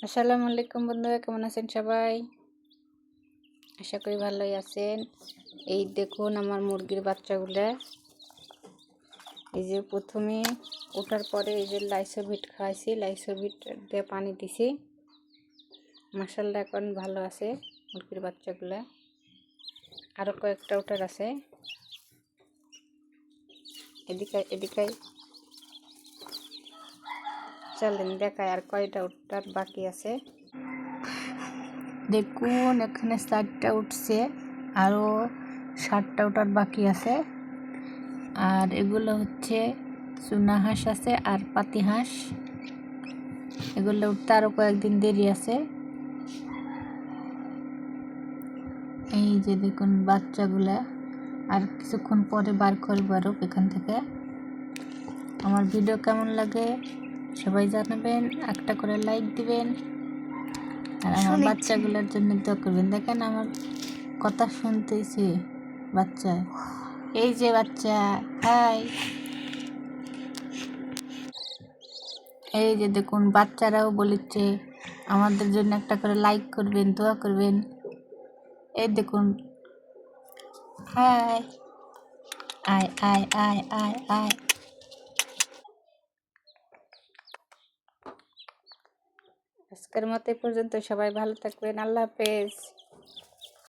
আসসালামু আলাইকুম বন্ধুরা, কেমন আছেন সবাই? আশা করি ভালোই আছেন। এই দেখুন আমার মুরগির বাচ্চাগুলা। এই যে প্রথমে ওঠার পরে এই যে লাইসোভিট খাওয়াইছি, লাইসোভিট দিয়ে পানি দিছি। মাশাআল্লাহ এখন ভালো আছে মুরগির বাচ্চাগুলা। আরও কয়েকটা ওঠার আছে। এদিকে এদিকে চলেন দেখায় আর কয়টা ওঠার বাকি আছে। দেখুন এখানে 4টা উঠছে, আরও 7টা ওঠার বাকি আছে। আর এগুলো হচ্ছে চুনা হাঁস আছে আর পাতি হাঁস। এগুলো উঠতে আরও কয়েকদিন দেরি আছে। এই যে দেখুন বাচ্চাগুলা, আর কিছুক্ষণ পরে বার করবো আরও এখান থেকে। আমার ভিডিও কেমন লাগে সবাই জানাবেন, একটা করে লাইক দিবেন, আর আমার বাচ্চাগুলোর জন্য দোয়া করবেন। দেখেন আমার কথা শুনতেছে বাচ্চা, এই যে বাচ্চা, হাই। এই যে দেখুন বাচ্চারাও বলেছে আমাদের জন্য একটা করে লাইক করবেন, দোয়া করবেন। এই দেখুন, হাই, আয় আয় আয় আয় আয়। আজকের মতো এই পর্যন্ত, সবাই ভালো থাকবেন, আল্লাহ হাফেজ।